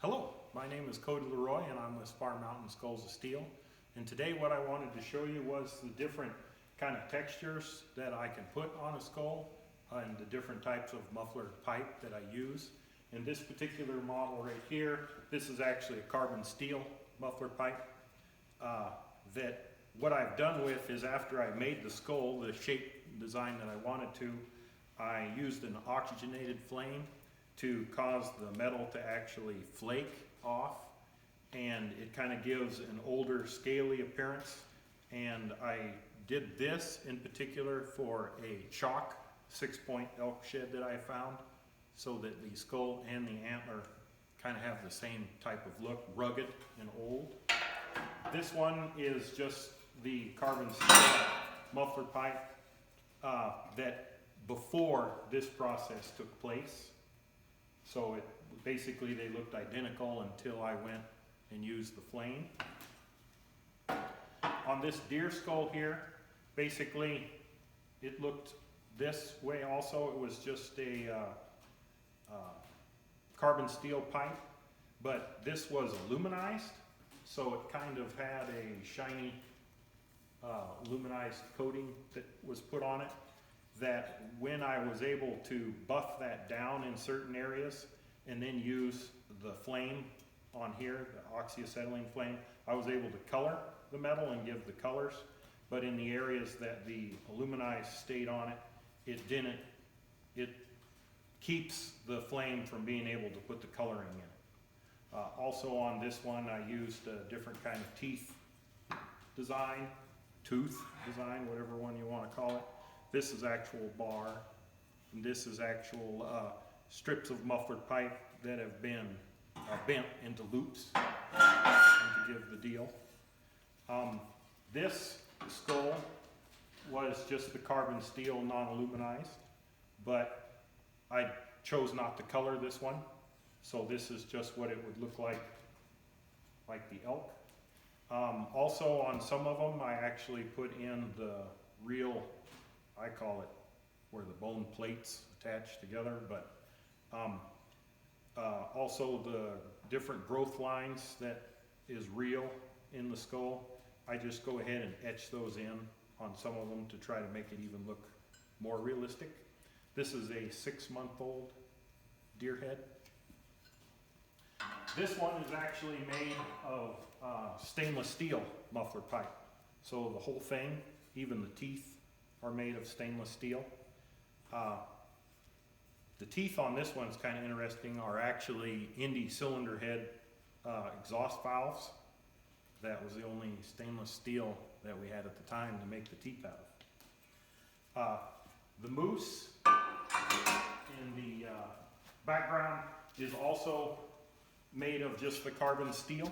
Hello, my name is Cody Leroy and I'm with Spar Mountain Skulls of Steel. And today what I wanted to show you was the different kind of textures that I can put on a skull and the different types of muffler pipe that I use. In this particular model right here, this is actually a carbon steel muffler pipe that what I've done with is after I made the skull, the shape design that I wanted to, I used an oxygenated flame to cause the metal to actually flake off, and it kind of gives an older scaly appearance. And I did this in particular for a chalk 6-point elk shed that I found, so that the skull and the antler kind of have the same type of look, rugged and old. This one is just the carbon steel muffler pipe that before this process took place. So basically they looked identical until I went and used the flame. On this deer skull here, basically it looked this way also. It was just a carbon steel pipe, but this was aluminized, so it kind of had a shiny aluminized coating that was put on it, that when I was able to buff that down in certain areas and then use the flame on here, the oxyacetylene flame, I was able to color the metal and give the colors. But in the areas that the aluminized stayed on it, it didn't. It keeps the flame from being able to put the coloring in it. Also on this one, I used a different kind of teeth design, tooth design, whatever one you want to call it. This is actual bar, and this is actual strips of muffler pipe that have been bent into loops to give the deal. This skull was just the carbon steel non-aluminized, but I chose not to color this one, so this is just what it would look like the elk. Also on some of them I actually put in the real, I call it where the bone plates attach together, but also the different growth lines that is real in the skull, I just go ahead and etch those in on some of them to try to make it even look more realistic. This is a 6-month-old deer head. This one is actually made of stainless steel muffler pipe. So the whole thing, even the teeth, are made of stainless steel. The teeth on this one is kind of interesting, are actually Indy cylinder head exhaust valves. That was the only stainless steel that we had at the time to make the teeth out of. The moose in the background is also made of just the carbon steel.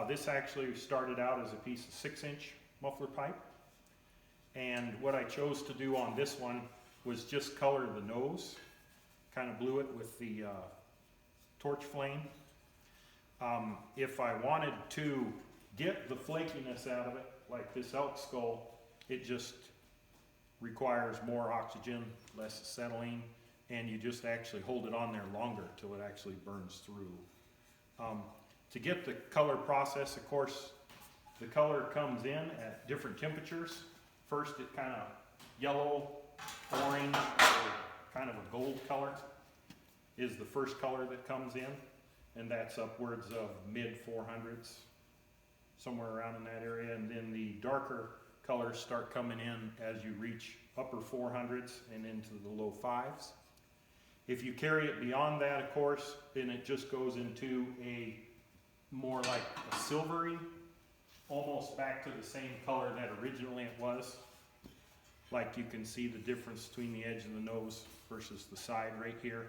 This actually started out as a piece of 6-inch muffler pipe. And what I chose to do on this one was just color the nose, kind of blew it with the torch flame. If I wanted to get the flakiness out of it, like this elk skull, it just requires more oxygen, less acetylene, and you just actually hold it on there longer till it actually burns through. To get the color process, of course, the color comes in at different temperatures. First it kind of yellow, orange, or kind of a gold color is the first color that comes in, and that's upwards of mid 400s, somewhere around in that area. And then the darker colors start coming in as you reach upper 400s and into the low 5s. If you carry it beyond that, of course, then it just goes into a more like a silvery, almost back to the same color that originally it was. Like you can see the difference between the edge of the nose versus the side right here.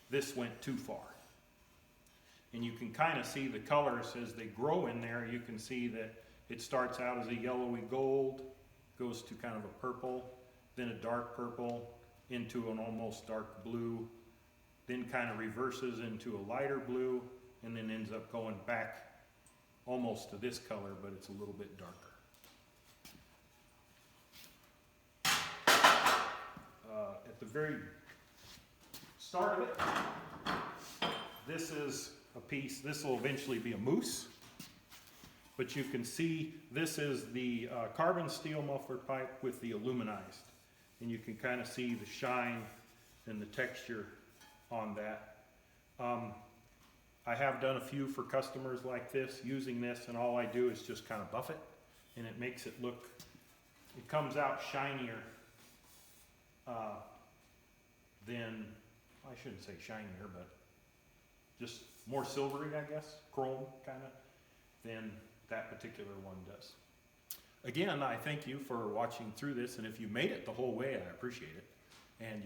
This went too far. And you can kind of see the colors as they grow in there. You can see that it starts out as a yellowy gold, goes to kind of a purple, then a dark purple, into an almost dark blue, then kind of reverses into a lighter blue, and then ends up going back almost to this color, but it's a little bit darker. At the very start of it, this is a piece. This will eventually be a moose. But you can see this is the carbon steel muffler pipe with the aluminized. And you can kind of see the shine and the texture on that. I have done a few for customers like this, using this, and all I do is just kind of buff it, and it makes it look, it comes out shinier than, I shouldn't say shinier, but just more silvery, I guess, chrome kind of, than that particular one does. Again, I thank you for watching through this, and if you made it the whole way, I appreciate it. And you